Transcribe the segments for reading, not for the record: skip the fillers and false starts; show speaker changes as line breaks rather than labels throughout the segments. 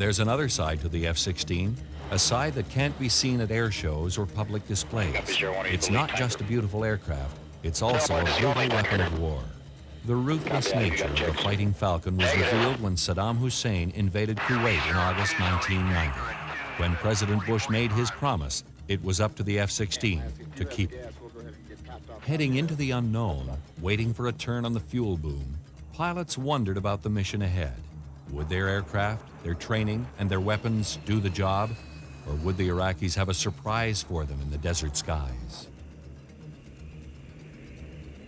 There's another side to the F-16, a side that can't be seen at air shows or public displays. It's not just a beautiful aircraft, it's also a brutal weapon of war. The ruthless nature of the Fighting Falcon was revealed when Saddam Hussein invaded Kuwait in August 1990. When President Bush made his promise, it was up to the F-16 to keep it. Heading into the unknown, waiting for a turn on the fuel boom, pilots wondered about the mission ahead. Would their aircraft, their training, and their weapons do the job? Or would the Iraqis have a surprise for them in the desert skies?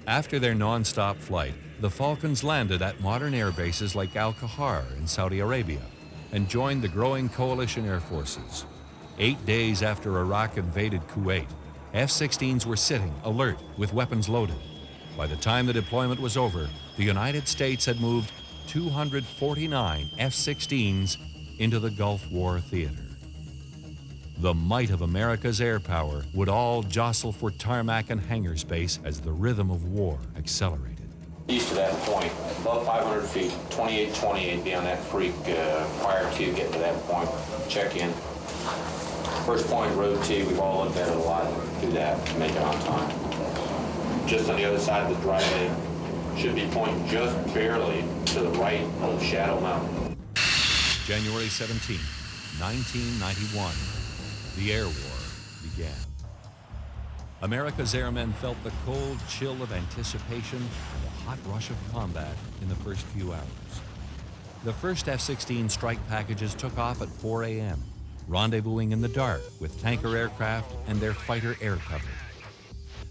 After their non-stop flight, the Falcons landed at modern air bases like Al-Kahar in Saudi Arabia and joined the growing coalition air forces. 8 days after Iraq invaded Kuwait, F-16s were sitting, alert, with weapons loaded. By the time the deployment was over, the United States had moved 249 F-16s into the Gulf War theater. The might of America's air power would all jostle for tarmac and hangar space as the rhythm of war accelerated.
East of that point, above 500 feet, 2828, be on that freak prior to getting to that point. Check in. First point, road T, we've all looked at it a lot. Do that to make it on time. Just on the other side of the driveway, should be pointing just barely to the right of Shadow Mountain.
January 17, 1991, the air war began. America's airmen felt the cold chill of anticipation and the hot rush of combat in the first few hours. The first F-16 strike packages took off at 4 a.m., rendezvousing in the dark with tanker aircraft and their fighter air cover.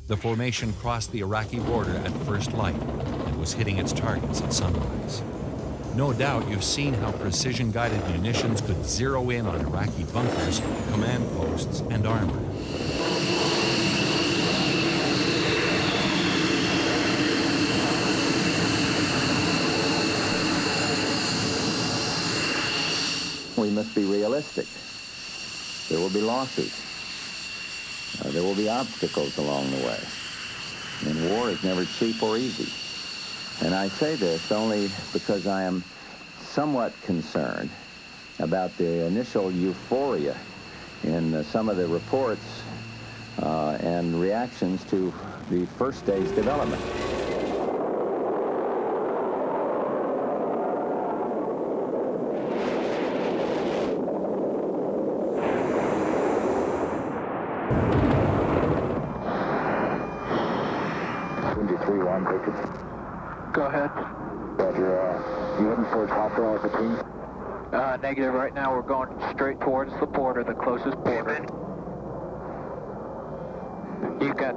The formation crossed the Iraqi border at first light and was hitting its targets at sunrise. No doubt you've seen how precision-guided munitions could zero in on Iraqi bunkers, command posts, and armor.
We must be realistic. There will be losses. There will be obstacles along the way. And war is never cheap or easy. And I say this only because I am somewhat concerned about the initial euphoria in some of the reports and reactions to the first day's development.
Go ahead.
Roger, you heading towards Hawthorne with the team?
Negative. Right now we're going straight towards the border, the closest border. You got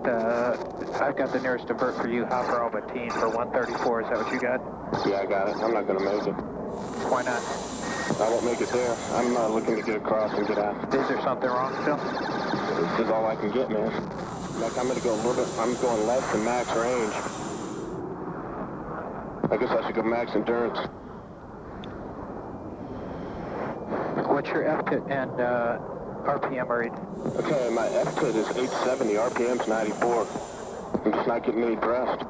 I've got the nearest divert for you, Hopper Albertine for 134. Is that what you got?
Yeah, I got it. I'm not going to make it.
Why not?
I won't make it there. I'm not looking to get across and get out.
Is there something wrong still?
This is all I can get, man. Like, I'm going to go a little bit, I'm going less than max range. I guess I should go max endurance.
What's your FTIT and RPM read?
Okay, my FTIT is 870, RPM's 94. I'm just not getting any thrust.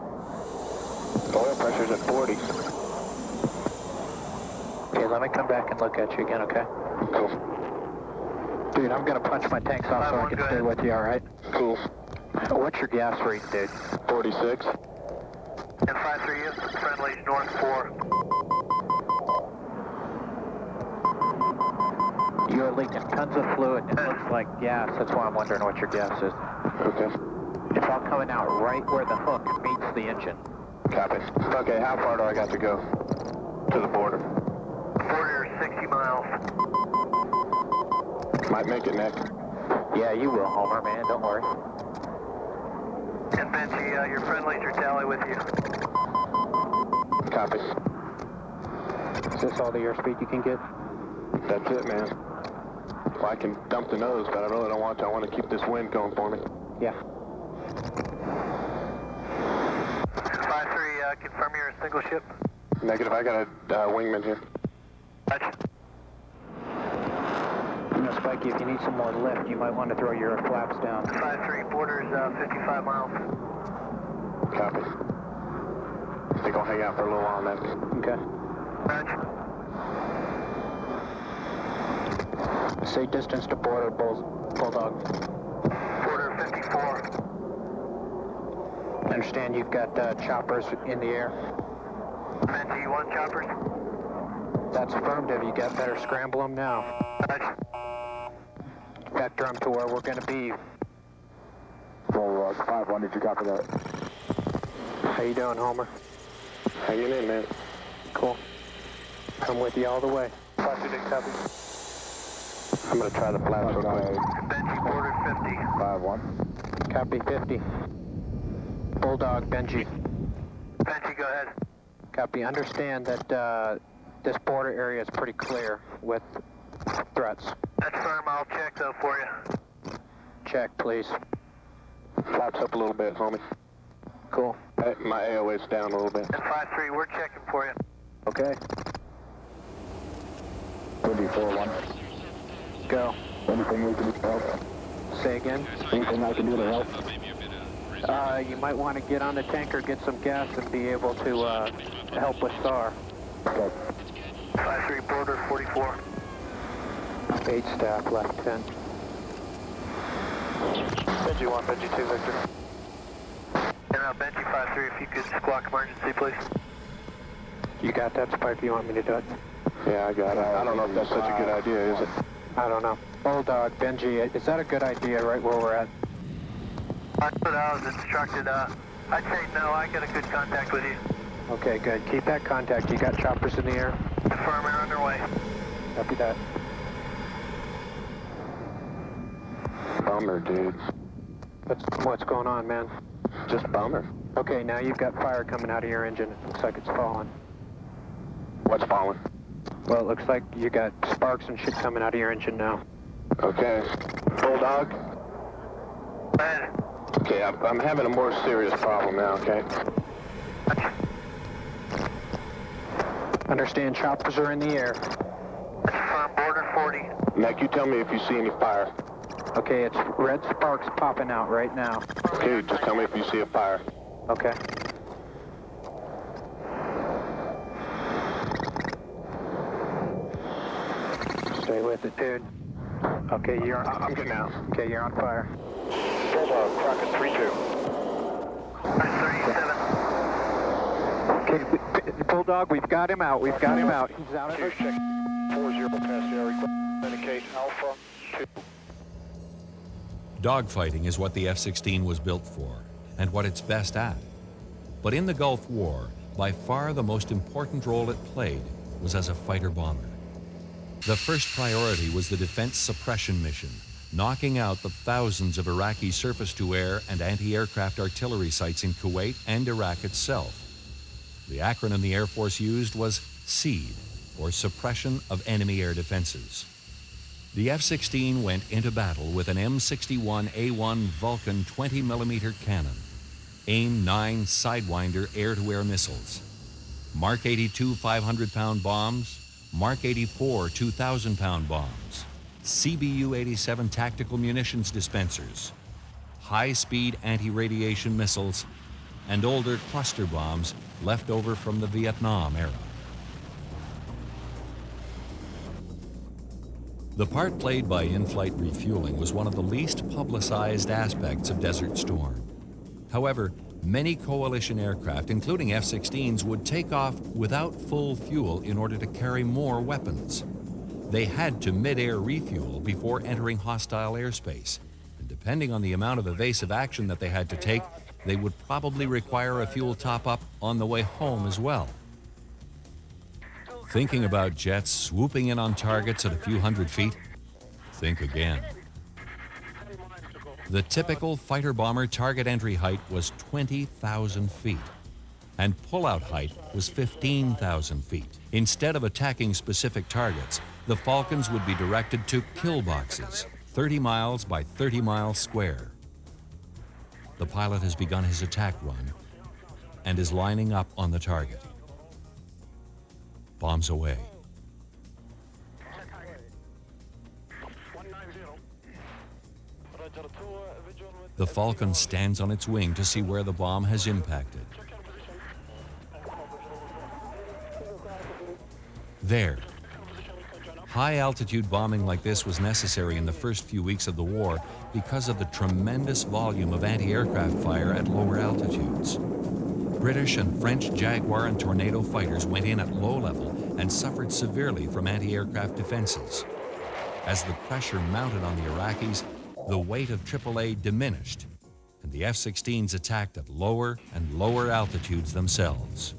The oil pressure's at 40.
Okay, let me come back and look at you again, okay?
Cool.
Dude, I'm gonna punch my tanks off so I can stay with you, alright?
Cool.
What's your gas rate, dude?
46.
And 5-3 is friendly, north 4.
You're leaking tons of fluid. It looks like gas. That's why I'm wondering what your gas is.
Okay.
It's all coming out right where the hook meets the engine.
Copy. Okay, how far do I got to go? To the border.
Border 60 miles.
Might make it, Nick.
Yeah, you will, Homer, man. Don't worry.
And Benchy, your friendlies are tally with you.
Copy.
Is this all the airspeed you can get?
That's it, man. Well, I can dump the nose, but I really don't want to. I want to keep this wind going for me.
Yeah.
5-3, confirm you're a single ship.
Negative, I got a wingman here.
Roger.
You know, Spikey, if you need some more lift, you might want to throw your flaps down.
5-3, border's 55 miles.
Copy. I think I'll hang out for a little while then.
Okay.
Roger.
Say distance to border, Bulldog.
Border 54.
Understand you've got choppers in the air.
Benji, you want choppers?
That's affirmative. You got better scramble them now.
Roger.
Vector them to where we're going to be.
Roll 5-1, did you copy that?
How you doing, Homer?
Hanging in, man.
Cool. I'm with you all the way.
Roger, did copy.
I'm going to try the flaps real quick.
Benji, border 50.
5-1.
Copy 50. Bulldog, Benji.
Benji, go ahead.
Copy. Understand that this border area is pretty clear with threats.
That's firm. I'll check, though, for you.
Check, please.
Flaps up a little bit, homie.
Cool.
My AOA's down a little bit.
And 5-3, we're checking for you.
Okay.
4-1.
Go.
Anything we can do to help?
Say again?
Anything I can do to help?
You might want to get on the tanker, get some gas, and be able to help with STAR.
Okay.
5-3, border 44.
8 staff, left 10.
Benji 1, Benji 2, Victor. And Benji 5-3, if you could squawk emergency, please.
You got that, Spike? You want me to do it?
Yeah, I got it. I don't know if that's such a good idea, is it?
I don't know. Bulldog, Benji, is that a good idea right where we're at?
That's what I was instructed. I'd say no. I got a good contact with you.
Okay, good. Keep that contact. You got choppers in the air?
Confirm and underway.
Copy that.
Bummer, dude.
What's going on, man?
Just bummer.
Okay, now you've got fire coming out of your engine. It looks like it's falling.
What's falling?
Well, it looks like you got sparks and shit coming out of your engine now.
Okay. Bulldog?
Go ahead.
Okay, I'm having a more serious problem now, okay?
Understand choppers are in the air.
Confirm border 40.
Mac, you tell me if you see any fire.
Okay, it's red sparks popping out right now.
Okay, just tell me if you see a fire.
Okay. Stay with it, dude. Okay,
I'm getting out.
Okay, you're on fire.
Bulldog, Crockett 3-2.
37.
Okay, Bulldog, we've got him out. We've got him out. He's out of it.
Check 40 past the request. Indicate Alpha 2.
Dogfighting is what the F-16 was built for, and what it's best at. But in the Gulf War, by far the most important role it played was as a fighter-bomber. The first priority was the defense suppression mission, knocking out the thousands of Iraqi surface-to-air and anti-aircraft artillery sites in Kuwait and Iraq itself. The acronym the Air Force used was SEAD, or Suppression of Enemy Air Defenses. The F-16 went into battle with an M61A1 Vulcan 20mm cannon, AIM-9 Sidewinder air-to-air missiles, Mark 82 500-pound bombs, Mark 84 2,000-pound bombs, CBU-87 tactical munitions dispensers, high-speed anti-radiation missiles, and older cluster bombs left over from the Vietnam era. The part played by in-flight refueling was one of the least publicized aspects of Desert Storm. However, many coalition aircraft, including F-16s, would take off without full fuel in order to carry more weapons. They had to mid-air refuel before entering hostile airspace. And depending on the amount of evasive action that they had to take, they would probably require a fuel top-up on the way home as well. Thinking about jets swooping in on targets at a few hundred feet? Think again. The typical fighter-bomber target entry height was 20,000 feet, and pull-out height was 15,000 feet. Instead of attacking specific targets, the Falcons would be directed to kill boxes, 30 miles by 30 miles square. The pilot has begun his attack run and is lining up on the target. Bombs away. The Falcon stands on its wing to see where the bomb has impacted. There, High-altitude bombing like this was necessary in the first few weeks of the war because of the tremendous volume of anti-aircraft fire at lower altitudes. British and French Jaguar and Tornado fighters went in at low level and suffered severely from anti-aircraft defenses. As the pressure mounted on the Iraqis, the weight of AAA diminished, and the F-16s attacked at lower and lower altitudes themselves.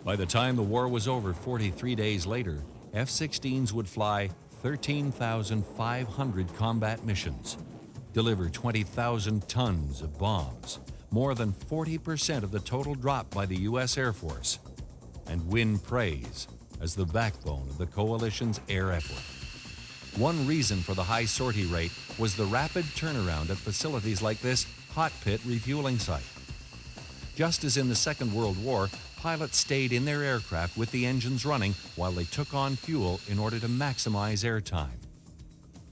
By the time the war was over 43 days later, F-16s would fly 13,500 combat missions, deliver 20,000 tons of bombs, more than 40% of the total drop by the U.S. Air Force, and win praise as the backbone of the coalition's air effort. One reason for the high sortie rate was the rapid turnaround at facilities like this hot pit refueling site. Just as in the Second World War, pilots stayed in their aircraft with the engines running while they took on fuel in order to maximize airtime.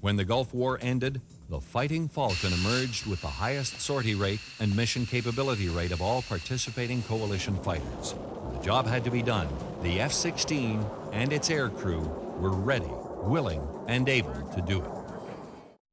When the Gulf War ended, the Fighting Falcon emerged with the highest sortie rate and mission capability rate of all participating coalition fighters. The job had to be done. The F-16 and its aircrew were ready, willing, and able to do it.